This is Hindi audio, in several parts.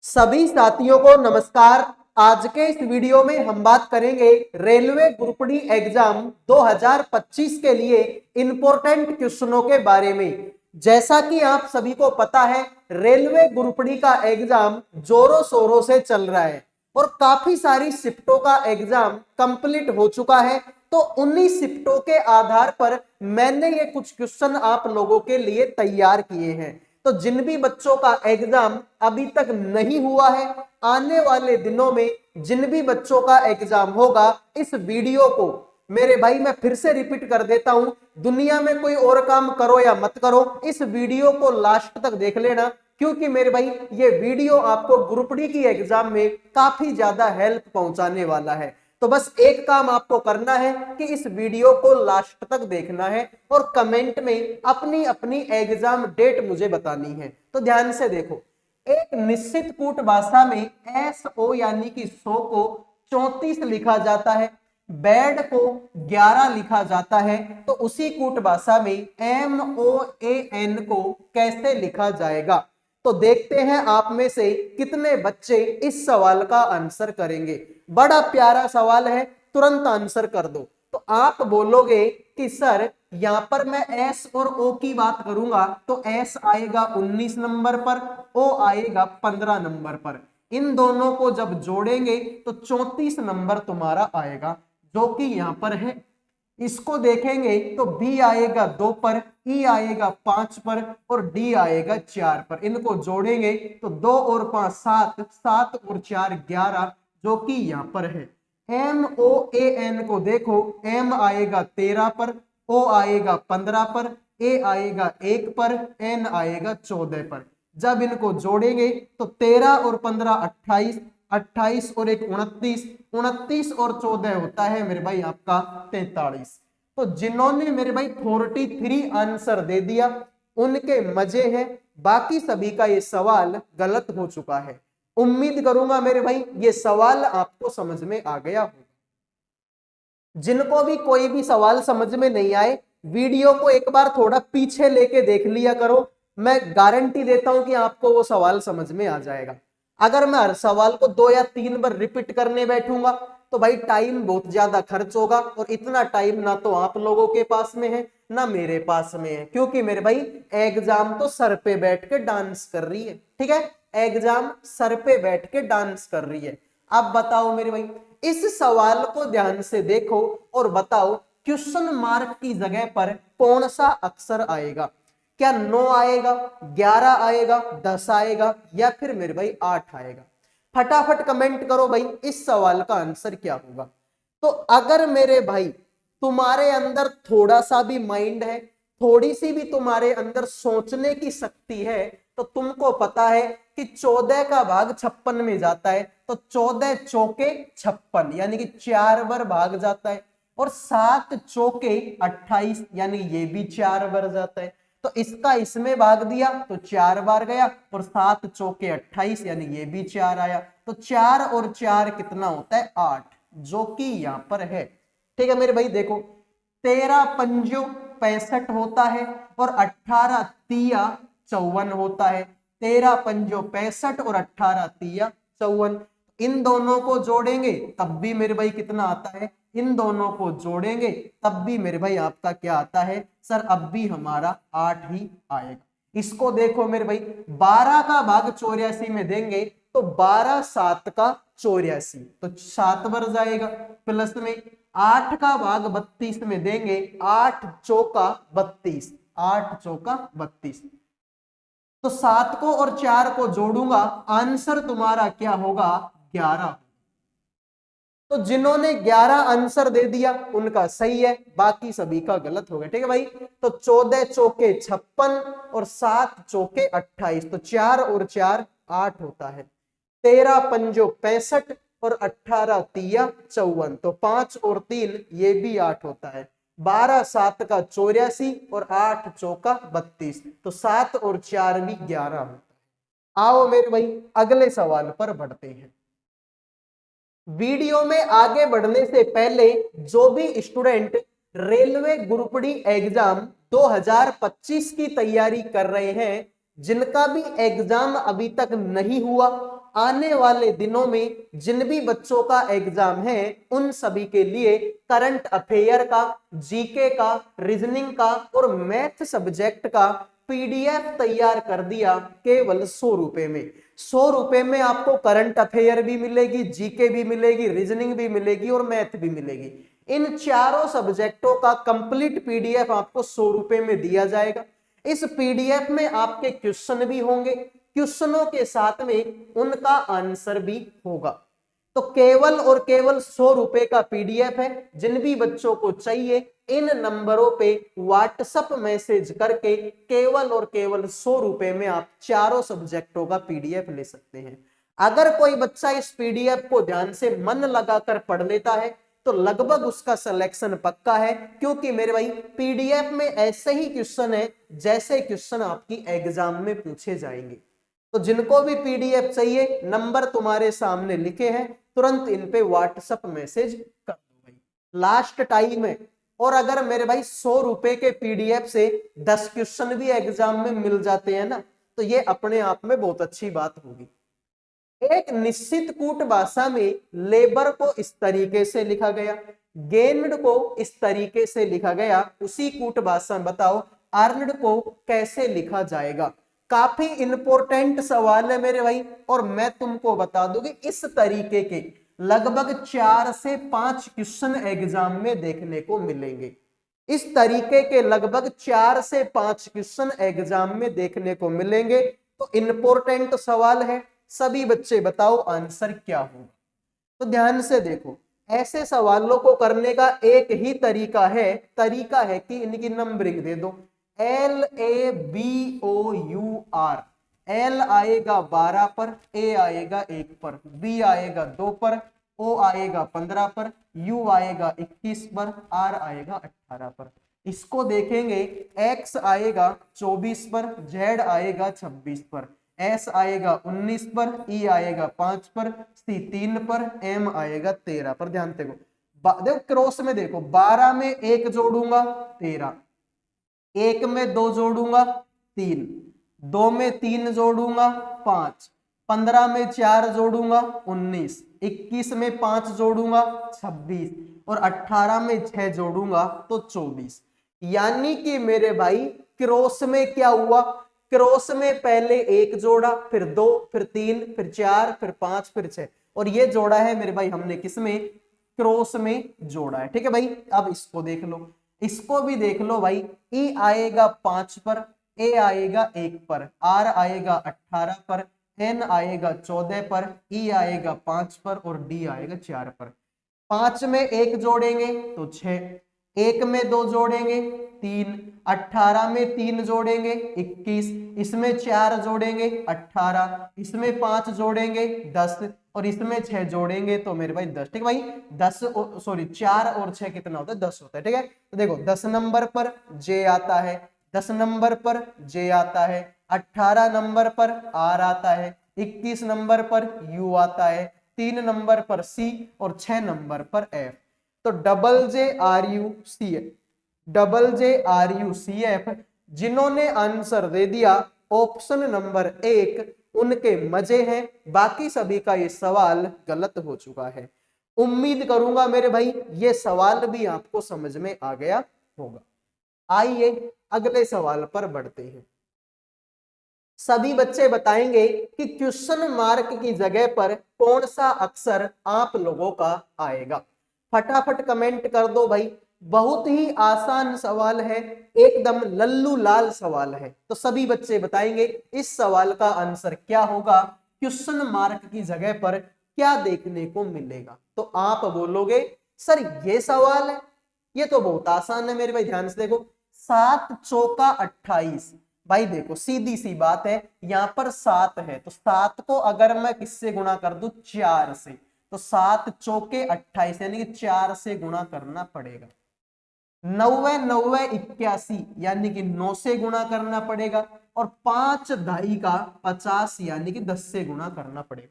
सभी साथियों को नमस्कार। आज के इस वीडियो में हम बात करेंगे रेलवे ग्रुप डी एग्जाम 2025 के लिए इंपॉर्टेंट क्वेश्चनों के बारे में। जैसा कि आप सभी को पता है, रेलवे ग्रुप डी का एग्जाम जोरों शोरों से चल रहा है और काफी सारी शिफ्टों का एग्जाम कंप्लीट हो चुका है। तो उन्हीं शिफ्टों के आधार पर मैंने ये कुछ क्वेश्चन आप लोगों के लिए तैयार किए हैं। तो जिन भी बच्चों का एग्जाम अभी तक नहीं हुआ है, आने वाले दिनों में जिन भी बच्चों का एग्जाम होगा, इस वीडियो को मेरे भाई मैं फिर से रिपीट कर देता हूं, दुनिया में कोई और काम करो या मत करो, इस वीडियो को लास्ट तक देख लेना, क्योंकि मेरे भाई ये वीडियो आपको ग्रुप डी की एग्जाम में काफी ज्यादा हेल्प पहुंचाने वाला है। तो बस एक काम आपको करना है कि इस वीडियो को लास्ट तक देखना है और कमेंट में अपनी अपनी एग्जाम डेट मुझे बतानी है। तो ध्यान से देखो, एक निश्चित कूट भाषा में SO यानी कि 100 को 34 लिखा जाता है, बेड को 11 लिखा जाता है, तो उसी कूट भाषा में MOAN को कैसे लिखा जाएगा? तो देखते हैं आप में से कितने बच्चे इस सवाल का आंसर करेंगे। बड़ा प्यारा सवाल है, तुरंत आंसर कर दो। तो आप बोलोगे कि सर यहां पर मैं S और O की बात करूंगा तो S आएगा 19 नंबर पर, O आएगा 15 नंबर पर। इन दोनों को जब जोड़ेंगे तो 34 नंबर तुम्हारा आएगा, जो कि यहां पर है। इसको देखेंगे तो B आएगा 2 पर, E आएगा 5 पर और D आएगा 4 पर। इनको जोड़ेंगे तो 2 और 5 7, 7 और 4 11, जो कि यहां पर है। MOAN को देखो, M आएगा 13 पर, O आएगा 15 पर, A आएगा 1 पर, N आएगा 14 पर। जब इनको जोड़ेंगे तो 13 और 15 28, 28 और 1 29, 29 और 14 होता है मेरे भाई आपका 43। तो जिन्होंने मेरे भाई 43 आंसर दे दिया उनके मजे हैं, बाकी सभी का ये सवाल गलत हो चुका है। उम्मीद करूंगा मेरे भाई ये सवाल आपको समझ में आ गया होगा। जिनको भी कोई भी सवाल समझ में नहीं आए, वीडियो को एक बार थोड़ा पीछे लेके देख लिया करो, मैं गारंटी देता हूं कि आपको वो सवाल समझ में आ जाएगा। अगर मैं हर सवाल को 2 या 3 बार रिपीट करने बैठूंगा तो भाई टाइम बहुत ज्यादा खर्च होगा, और इतना टाइम ना तो आप लोगों के पास में है ना मेरे पास में है, क्योंकि मेरे भाई एग्जाम तो सर पे बैठ के डांस कर रही है। ठीक है, एग्जाम सर पे बैठ के डांस कर रही है। अब बताओ मेरे भाई, इस सवाल को ध्यान से देखो और बताओ क्वेश्चन मार्क की जगह पर कौन सा अक्षर आएगा? क्या 9 आएगा, 11 आएगा, 10 आएगा या फिर मेरे भाई 8 आएगा? फटाफट कमेंट करो भाई, इस सवाल का आंसर क्या होगा। तो अगर मेरे भाई तुम्हारे अंदर थोड़ा सा भी माइंड है, थोड़ी सी भी तुम्हारे अंदर सोचने की शक्ति है, तो तुमको पता है कि 14 का भाग 56 में जाता है, तो 14 चौके 56 यानी कि 4 बार भाग जाता है, और 7 चौके 28 यानी ये भी 4 बार जाता है। तो इसका इसमें भाग दिया तो 4 बार गया, और 7 चौके 28 यानी ये भी 4 आया, तो 4 और 4 कितना होता है? 8, जो कि यहां पर है। ठीक है मेरे भाई, देखो 13 पंजो 65 होता है और 18 तिया 54 होता है। 13 पंजो 65 और 18 तिया 54, इन दोनों को जोड़ेंगे तब भी मेरे भाई कितना आता है? इन दोनों को जोड़ेंगे तब भी मेरे भाई आपका क्या आता है? सर अब भी हमारा 8 ही आएगा। इसको देखो मेरे भाई, 12 का भाग 84 में देंगे तो 12 7 का 84, तो 7 बार जाएगा, प्लस में 8 का भाग 32 में देंगे, 8 चौका 32, 8 चौका 32, तो 7 को और 4 को जोड़ूंगा, आंसर तुम्हारा क्या होगा? 11। तो जिन्होंने 11 आंसर दे दिया उनका सही है, बाकी सभी का गलत हो गया। ठीक है भाई, तो 14 चौके 56 और 7 चौके 28, तो 4 और 4 8 होता है। 13 पंजो 65 और 18 तिया 54, तो 5 और 3 ये भी 8 होता है। 12 7 का 84 और 8 चौका 32, तो 7 और 4 भी 11 होता है। आओ मेरे भाई अगले सवाल पर बढ़ते हैं। वीडियो में आगे बढ़ने से पहले जो भी student railway group D exam 2025 की तैयारी कर रहे हैं, जिनका भी एग्जाम अभी तक नहीं हुआ, आने वाले दिनों में जिन भी बच्चों का एग्जाम है उन सभी के लिए करंट अफेयर का, जीके का, रीजनिंग का और मैथ सब्जेक्ट का पीडीएफ तैयार कर दिया केवल 100 रुपए में। 100 रुपए में आपको करंट अफेयर भी मिलेगी, जीके भी मिलेगी, रीजनिंग भी मिलेगी और मैथ भी मिलेगी। इन चारों सब्जेक्टों का कंप्लीट पीडीएफ आपको 100 रुपए में दिया जाएगा। इस पीडीएफ में आपके क्वेश्चन भी होंगे, क्वेश्चनों के साथ में उनका आंसर भी होगा। तो केवल और केवल 100 रुपए का पीडीएफ है। जिन भी बच्चों को चाहिए इन नंबरों पे व्हाट्सएप मैसेज करके केवल और केवल 100 रुपए में आप चारों सब्जेक्टों का पीडीएफ ले सकते हैं। अगर कोई बच्चा इस पीडीएफ को ध्यान से मन लगाकर पढ़ लेता है तो लगभग उसका सिलेक्शन पक्का है, क्योंकि मेरे भाई पीडीएफ में ऐसे ही क्वेश्चन है जैसे क्वेश्चन आपकी एग्जाम में पूछे जाएंगे। तो जिनको भी पीडीएफ चाहिए नंबर तुम्हारे सामने लिखे हैं, तुरंत इन पे व्हाट्सएप मैसेज कर दो भाई, लास्ट टाइम है। और अगर मेरे भाई 100 रुपए के पीडीएफ से 10 क्वेश्चन भी एग्जाम में मिल जाते हैं ना, तो ये अपने आप में बहुत अच्छी बात होगी। एक निश्चित कूट भाषा में लेबर को इस तरीके से लिखा गया, गेन्ड को इस तरीके से लिखा गया, उसी कूट भाषा में बताओ अर्नड को कैसे लिखा जाएगा। काफी इंपॉर्टेंट सवाल है मेरे भाई, और मैं तुमको बता दूं कि इस तरीके के लगभग 4 से 5 क्वेश्चन एग्जाम में देखने को मिलेंगे। इस तरीके के लगभग 4 से 5 क्वेश्चन एग्जाम में देखने को मिलेंगे। तो इंपॉर्टेंट सवाल है, सभी बच्चे बताओ आंसर क्या होगा। तो ध्यान से देखो, ऐसे सवालों को करने का एक ही तरीका है कि इनकी नंबरिंग दे दो। LABOUR, L आएगा 12 पर, A आएगा 1 पर, B आएगा 2 पर, O आएगा 15 पर, U आएगा 21 पर, R आएगा 18 पर। इसको देखेंगे, X आएगा 24 पर, Z आएगा 26 पर, S आएगा 19 पर, E आएगा 5 पर, C 3 पर, M आएगा 13 पर। ध्यान देखो, देखो क्रॉस में देखो, 12 में 1 जोड़ूंगा 13, 1 में 2 जोड़ूंगा 3, 2 में 3 जोड़ूंगा 5, 15 में 4 जोड़ूंगा 19, 21 में 5 जोड़ूंगा 26 और 18 में 6 जोड़ूंगा तो 24। यानी कि मेरे भाई क्रॉस में क्या हुआ, क्रॉस में पहले 1 जोड़ा, फिर 2, फिर 3, फिर 4, फिर 5, फिर 6, और ये जोड़ा है मेरे भाई हमने किसमें, क्रॉस में जोड़ा है। ठीक है भाई, अब इसको देख लो, इसको भी देख लो भाई। E आएगा 5 पर, A आएगा 1 पर, R आएगा 18 पर, N आएगा 14 पर, E आएगा 5 पर और D आएगा 4 पर। 5 में 1 जोड़ेंगे तो 6, 1 में 2 जोड़ेंगे 3, 18 में 3 जोड़ेंगे 21, इसमें 4 जोड़ेंगे 18, इसमें 5 जोड़ेंगे 10 और इसमें 6 जोड़ेंगे तो मेरे भाई 10। ठीक है भाई, 10 सॉरी 4 और 6 कितना होता है, 10 होता है। ठीक है, तो देखो 10 नंबर पर J आता है, 10 नंबर पर J आता है, 18 नंबर पर R आता है, 21 नंबर पर U आता है, 3 नंबर पर C और 6 नंबर पर F। तो JRUCF जिन्होंने आंसर दे दिया ऑप्शन नंबर 1 उनके मजे हैं, बाकी सभी का ये सवाल गलत हो चुका है। उम्मीद करूंगा मेरे भाई ये सवाल भी आपको समझ में आ गया होगा। आइए अगले सवाल पर बढ़ते हैं। सभी बच्चे बताएंगे कि क्वेश्चन मार्क की जगह पर कौन सा अक्षर आप लोगों का आएगा। फटाफट कमेंट कर दो भाई, बहुत ही आसान सवाल है, एकदम लल्लू लाल सवाल है। तो सभी बच्चे बताएंगे इस सवाल का आंसर क्या होगा, क्वेश्चन मार्क की जगह पर क्या देखने को मिलेगा। तो आप बोलोगे सर ये सवाल है, ये तो बहुत आसान है मेरे भाई। ध्यान से देखो, 7 चौका 28, भाई देखो सीधी सी बात है, यहाँ पर 7 है तो 7 को अगर मैं किससे गुणा कर दूं, 4 से, तो 7 चौके 28 यानी कि 4 से गुणा करना पड़ेगा। 9 9 81 यानी कि 9 से गुणा करना पड़ेगा और 5 ढाई का 50 यानी कि 10 से गुणा करना पड़ेगा।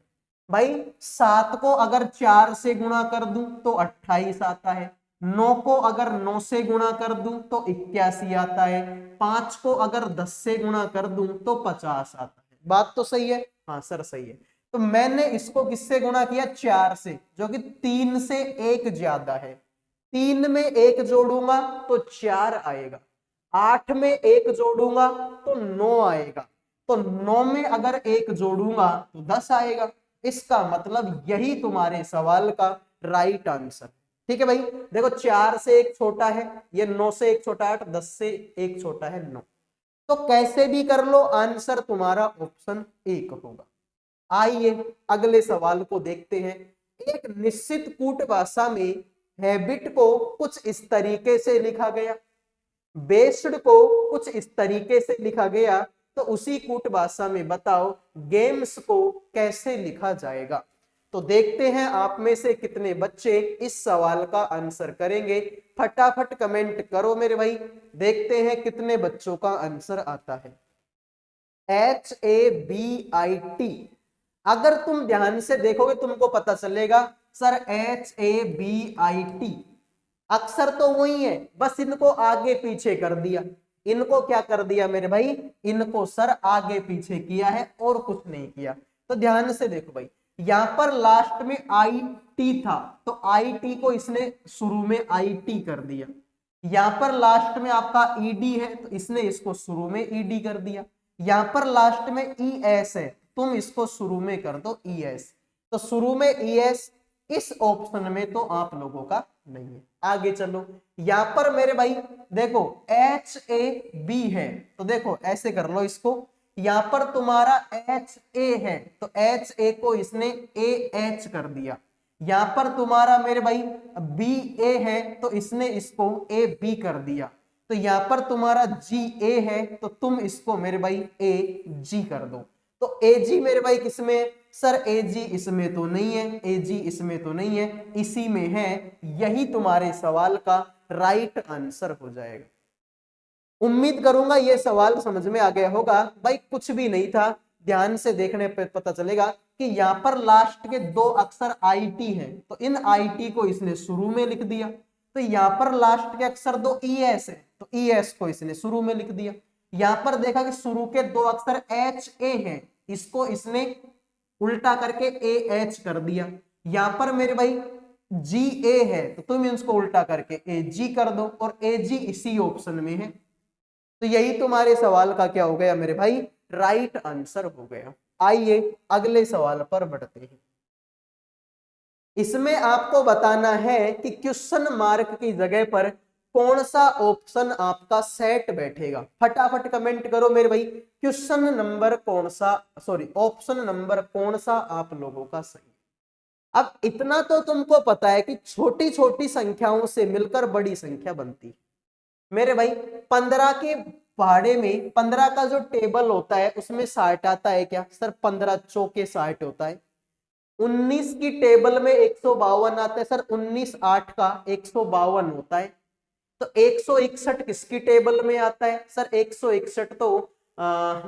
भाई 7 को अगर 4 से गुणा कर दूं तो 28 आता है, 9 को अगर 9 से गुणा कर दूं तो 81 आता है, 5 को अगर 10 से गुणा कर दूं तो 50 आता है। बात तो सही है, हाँ सर सही है। तो मैंने इसको किससे गुणा किया, 4 से, जो कि 3 से 1 ज्यादा है। 3 में 1 जोड़ूंगा तो 4 आएगा, 8 में 1 जोड़ूंगा तो 9 आएगा, तो 9 में अगर 1 जोड़ूंगा तो 10 आएगा। इसका मतलब यही तुम्हारे सवाल का राइट आंसर। ठीक है भाई, देखो 4 से 1 छोटा है, ये 9 से 1 छोटा है, 10 से 1 छोटा है 9। तो कैसे भी कर लो, आंसर तुम्हारा ऑप्शन 1 होगा। आइए अगले सवाल को देखते हैं। एक निश्चित कूट भाषा में हैबिट को कुछ इस तरीके से लिखा गया, बेस्ड को कुछ इस तरीके से लिखा गया, तो उसी कूट भाषा में बताओ गेम्स को कैसे लिखा जाएगा। तो देखते हैं आप में से कितने बच्चे इस सवाल का आंसर करेंगे। फटाफट कमेंट करो मेरे भाई, देखते हैं कितने बच्चों का आंसर आता है। HABIT, अगर तुम ध्यान से देखोगे तुमको पता चलेगा सर HABIT अक्सर तो वही है, बस इनको आगे पीछे कर दिया। इनको क्या कर दिया मेरे भाई, इनको सर आगे पीछे किया है और कुछ नहीं किया। तो ध्यान से देखो भाई, यहां पर लास्ट में IT था तो IT को इसने शुरू में IT कर दिया। यहां पर लास्ट में आपका ED है तो इसने इसको शुरू में ED कर दिया। यहां पर लास्ट में ES है, तुम इसको शुरू में कर दो ES। तो शुरू में ES इस ऑप्शन में तो आप लोगों का नहीं है। आगे चलो, यहां पर मेरे भाई देखो HAB है, तो देखो ऐसे कर लो इसको, यहां पर तुम्हारा HA है तो HA को इसने AH कर दिया। यहां पर तुम्हारा मेरे भाई BA है तो इसने इसको AB कर दिया। तो यहां पर तुम्हारा GA है तो तुम इसको मेरे भाई AG कर दो। तो AG मेरे भाई किसमें, सर AG इसमें तो नहीं है, AG इसमें तो नहीं है, इसी में है। यही तुम्हारे सवाल का राइट आंसर हो जाएगा। उम्मीद करूंगा ये सवाल समझ में आ गया होगा। भाई कुछ भी नहीं था, ध्यान से देखने पे पता चलेगा कि यहाँ पर लास्ट के 2 अक्षर IT है तो इन IT को इसने शुरू में लिख दिया। तो यहाँ पर लास्ट के अक्षर 2 ES है तो ES को इसने शुरू में लिख दिया। यहाँ पर देखा कि शुरू के 2 अक्षर HA है, इसको इसने उल्टा करके AH कर दिया। यहाँ पर मेरे भाई GA है तो तुम इसको उल्टा करके AG कर दो और AG इसी ऑप्शन में है। तो यही तुम्हारे सवाल का क्या हो गया मेरे भाई, राइट आंसर हो गया। आइए अगले सवाल पर बढ़ते हैं। इसमें आपको बताना है कि क्वेश्चन मार्क की जगह पर कौन सा ऑप्शन आपका सेट बैठेगा। फटाफट कमेंट करो मेरे भाई, क्वेश्चन नंबर कौन सा, सॉरी ऑप्शन नंबर कौन सा आप लोगों का सही। अब इतना तो तुमको पता है कि छोटी छोटी संख्याओं से मिलकर बड़ी संख्या बनती है मेरे भाई। 15 के पहाड़े में 15 का जो टेबल होता है उसमें 60 आता है क्या, सर 15 चौके 60 होता है। 19 की टेबल में 152 आता है, सर 19 8 का 152 होता है। तो 161 किसकी टेबल में आता है, सर 161 तो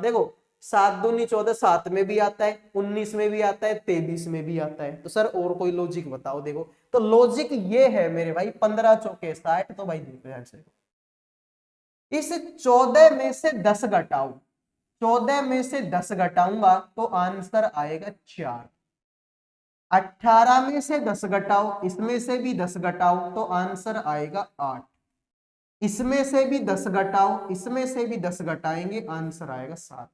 देखो 7 दूनी 14, 7 में भी आता है, 19 में भी आता है, 23 में भी आता है। तो सर और कोई लॉजिक बताओ। देखो तो लॉजिक ये है मेरे भाई, 15 चौके 60। तो भाई इस 14 में से 10 घटाओ, 14 में से 10 घटाऊंगा तो आंसर आएगा 4। 18 में से 10 घटाओ, इसमें से भी 10 घटाओ तो आंसर आएगा 8। इसमें से भी 10 घटाओ, इसमें से भी 10 घटाएंगे आंसर आएगा 7।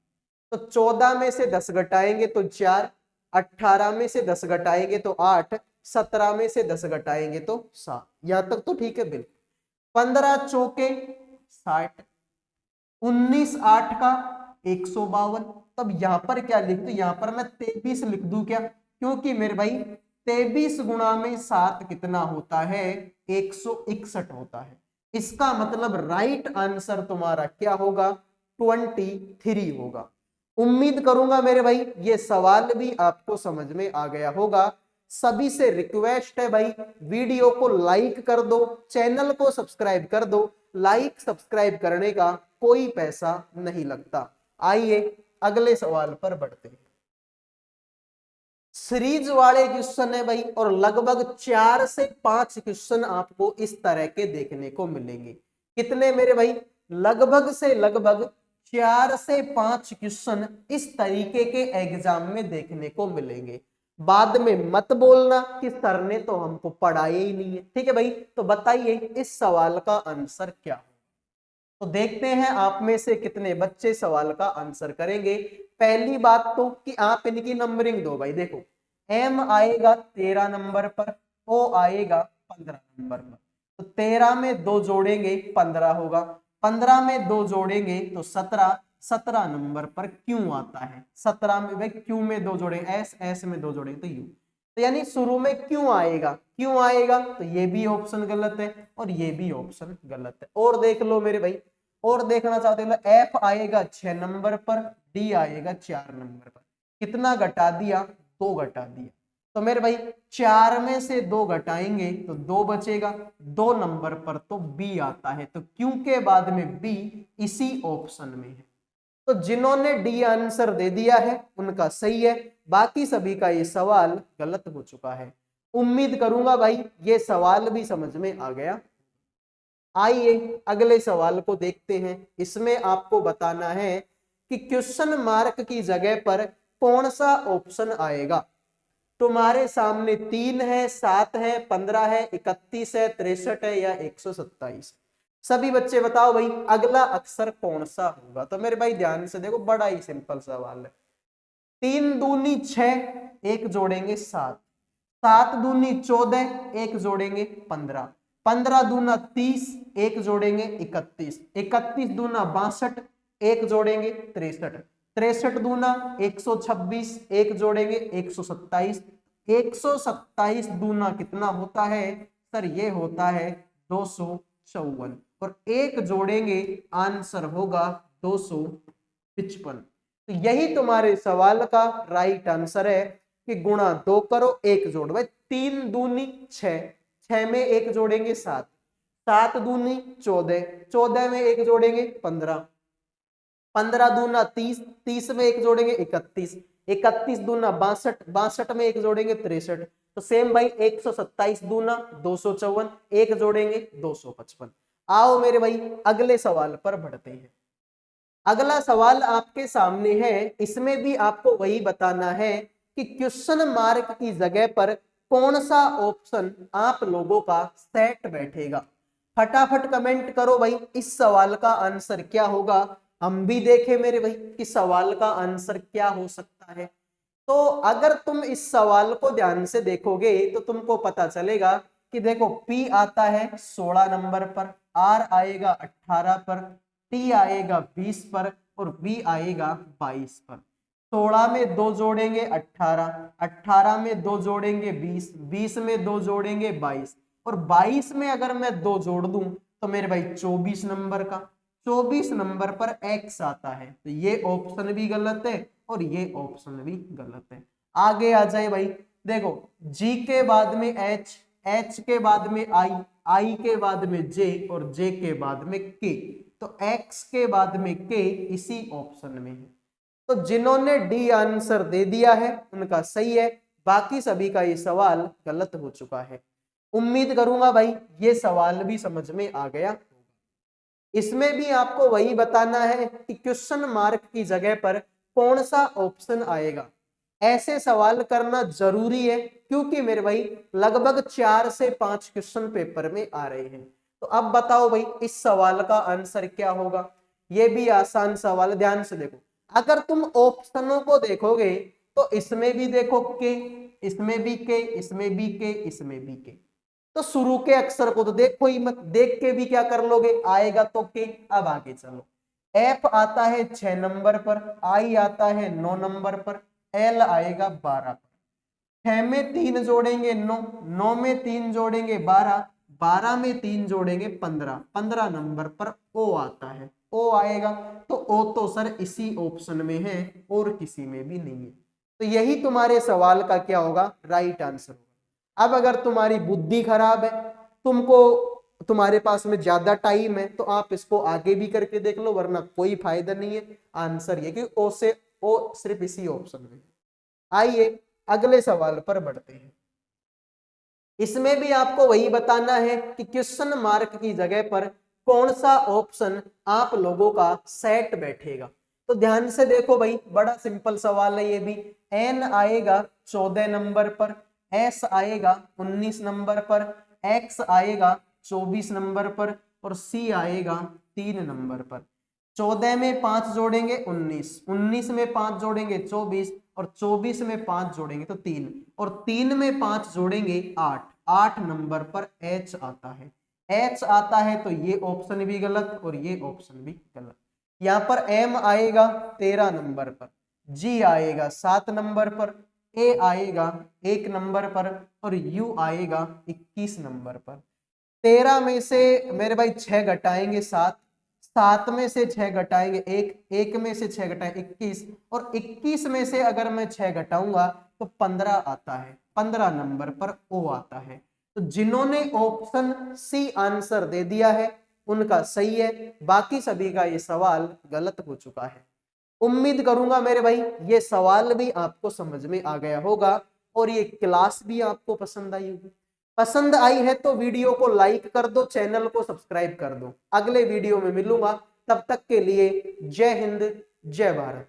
तो 14 में से 10 घटाएंगे तो 4, 18 में से 10 घटाएंगे तो 8, 17 में से 10 घटाएंगे तो 7। यहां तक तो ठीक है बिल्कुल। 15 चौके 60, 19 8 का 152। तब यहां पर क्या लिख दूं, यहां पर मैं 23 लिख दूं क्या, क्योंकि मेरे भाई 23 गुणा में 7 कितना होता है, 161 होता है। इसका मतलब राइट आंसर तुम्हारा क्या होगा, 23 होगा। उम्मीद करूंगा मेरे भाई ये सवाल भी आपको समझ में आ गया होगा। सभी से रिक्वेस्ट है भाई, वीडियो को लाइक कर दो, चैनल को सब्सक्राइब कर दो। लाइक सब्सक्राइब करने का कोई पैसा नहीं लगता। आइए अगले सवाल पर बढ़ते हैं। सीरीज वाले क्वेश्चन है भाई, और लगभग 4 से 5 क्वेश्चन आपको इस तरह के देखने को मिलेंगे। कितने मेरे भाई, लगभग से लगभग 4 से 5 क्वेश्चन इस तरीके के एग्जाम में देखने को मिलेंगे। बाद में मत बोलना कि सर ने तो हमको पढ़ाया ही नहीं है। ठीक है भाई, तो बताइए इस सवाल का आंसर क्या हो। तो देखते हैं आप में से कितने बच्चे सवाल का आंसर करेंगे। पहली बात तो कि आप इनकी नंबरिंग दो भाई। देखो एम आएगा 13 नंबर पर, ओ आएगा 15 नंबर पर। तो 13 में 2 जोड़ेंगे 15 होगा, 15 में 2 जोड़ेंगे तो 17, 17 नंबर पर क्यों आता है। 17 में भाई क्यों में 2 जोड़ेंगे, एस एस में 2 जोड़ेंगे तो यू। तो यानी शुरू में क्यों आएगा, क्यों आएगा, तो ये भी ऑप्शन गलत है और ये भी ऑप्शन गलत है। और देख लो मेरे भाई, और देखना चाहते हो एफ आएगा 6 नंबर पर, डी आएगा 4 नंबर पर। कितना घटा दिया, 2 घटा दिया। तो मेरे भाई 4 में से 2 घटाएंगे तो 2 बचेगा, 2 नंबर पर तो बी आता है। तो क्यों के बाद में बी इसी ऑप्शन में है। तो जिन्होंने डी आंसर दे दिया है उनका सही है, बाकी सभी का ये सवाल गलत हो चुका है। उम्मीद करूंगा भाई ये सवाल भी समझ में आ गया। आइए अगले सवाल को देखते हैं। इसमें आपको बताना है कि क्वेश्चन मार्क की जगह पर कौन सा ऑप्शन आएगा। तुम्हारे सामने 3 है, 7 है, 15 है, 31 है, 63 है या 127। सभी बच्चे बताओ भाई अगला अक्षर कौन सा होगा। तो मेरे भाई ध्यान से देखो, बड़ा ही सिंपल सवाल है। 3 दूनी 6, एक जोड़ेंगे 7, 7 दूनी 14, एक जोड़ेंगे 15, 15 दूना 30, एक जोड़ेंगे 31, 31 दूना 62, एक जोड़ेंगे 63, 63 दूना 126, एक जोड़ेंगे 127, 127 दूना कितना होता है सर, ये होता है 254 और एक जोड़ेंगे आंसर होगा 255। तो यही तुम्हारे सवाल का राइट आंसर है कि गुणा 2 करो, एक जोड़ भाई। 3 दूनी 6, 6 में एक जोड़ेंगे 7, 7 दूनी 14, 14 में एक जोड़ेंगे 15, 15 दूना 30, 30 में एक जोड़ेंगे 31, 31 दूना 62, 62 में एक जोड़ेंगे 63। तो सेम भाई 127 दूना 254, एक जोड़ेंगे 255। आओ मेरे भाई अगले सवाल पर बढ़ते हैं। अगला सवाल आपके सामने है, इसमें भी आपको वही बताना है कि क्वेश्चन मार्क की जगह पर कौन सा ऑप्शन आप लोगों का सेट बैठेगा। फटाफट कमेंट करो भाई इस सवाल का आंसर क्या होगा। हम भी देखें मेरे भाई कि सवाल का आंसर क्या हो सकता है। तो अगर तुम इस सवाल को ध्यान से देखोगे तो तुमको पता चलेगा कि देखो P आता है 16 नंबर पर, R आएगा 18 पर, T आएगा 20 पर और B आएगा 22 पर। 16 में 2 जोड़ेंगे 18, 18 में 2 जोड़ेंगे 20, 20 में 2 जोड़ेंगे 22 और 22 में अगर मैं 2 जोड़ दूं तो मेरे भाई 24 नंबर का, 24 नंबर पर X आता है। तो ये ऑप्शन भी गलत है और ये ऑप्शन भी गलत है। आगे आ जाए भाई, देखो G के बाद में H, H के बाद में I, I के बाद में J और J के बाद में K। तो X के बाद में K इसी ऑप्शन में है। तो जिन्होंने डी आंसर दे दिया है उनका सही है, बाकी सभी का ये सवाल गलत हो चुका है। उम्मीद करूंगा भाई ये सवाल भी समझ में आ गया। इसमें भी आपको वही बताना है कि क्वेश्चन मार्क की जगह पर कौन सा ऑप्शन आएगा। ऐसे सवाल करना जरूरी है क्योंकि मेरे भाई लगभग 4 से 5 क्वेश्चन पेपर में आ रहे हैं। तो अब बताओ भाई इस सवाल का आंसर क्या होगा। ये भी आसान सवाल, ध्यान से देखो। अगर तुम ऑप्शनों को देखोगे तो इसमें भी देखो के, इसमें भी के, इसमें भी के, इसमें भी के। तो शुरू के अक्षर को तो देखो ही मत, देख के भी क्या कर लोगे, आएगा तो के। अब आगे चलो, एफ आता है 6 नंबर पर, आई आता है 9 नंबर पर, एल आएगा 12 पर। 6 में 3 जोड़ेंगे 9, 9 में 3 जोड़ेंगे 12, 12 में 3 जोड़ेंगे 15, 15 नंबर पर ओ आता है, ओ आएगा। तो ओ तो सर इसी ऑप्शन में है और किसी में भी नहीं है। तो यही तुम्हारे सवाल का क्या होगा, राइट आंसर होगा। अब अगर तुम्हारी बुद्धि खराब है, तुमको तुम्हारे पास में ज्यादा टाइम है तो आप इसको आगे भी करके देख लो, वरना कोई फायदा नहीं है। आंसर ये कि ओ से ओ सिर्फ इसी ऑप्शन में। आइए अगले सवाल पर बढ़ते हैं। इसमें भी आपको वही बताना है कि क्वेश्चन मार्क की जगह पर कौन सा ऑप्शन आप लोगों का सेट बैठेगा। तो ध्यान से देखो भाई, बड़ा सिंपल सवाल है ये भी। एन आएगा 14 नंबर पर, एस आएगा 19 नंबर पर, एक्स आएगा 24 नंबर पर और सी आएगा 3 नंबर पर। 14 में 5 जोड़ेंगे 19, 19 में 5 जोड़ेंगे 24 और 24 में 5 जोड़ेंगे तो 3 और 3 में 5 जोड़ेंगे 8, 8 नंबर पर एच आता है। एच आता है तो ये ऑप्शन भी गलत और ये ऑप्शन भी गलत। यहाँ पर एम आएगा 13 नंबर पर, जी आएगा 7 नंबर पर, ए आएगा 1 नंबर पर और यू आएगा 21 नंबर पर। 13 में से मेरे भाई 6 घटाएंगे 7, 7 में से 6 घटाएंगे 1, 1 में से 6 घटाएंगे 21 और 21 में से अगर मैं 6 घटाऊंगा तो 15 आता है, 15 नंबर पर ओ आता है। तो जिन्होंने ऑप्शन सी आंसर दे दिया है उनका सही है, बाकी सभी का ये सवाल गलत हो चुका है। उम्मीद करूंगा मेरे भाई ये सवाल भी आपको समझ में आ गया होगा और ये क्लास भी आपको पसंद आई होगी। पसंद आई है तो वीडियो को लाइक कर दो, चैनल को सब्सक्राइब कर दो। अगले वीडियो में मिलूंगा, तब तक के लिए जय हिंद जय भारत।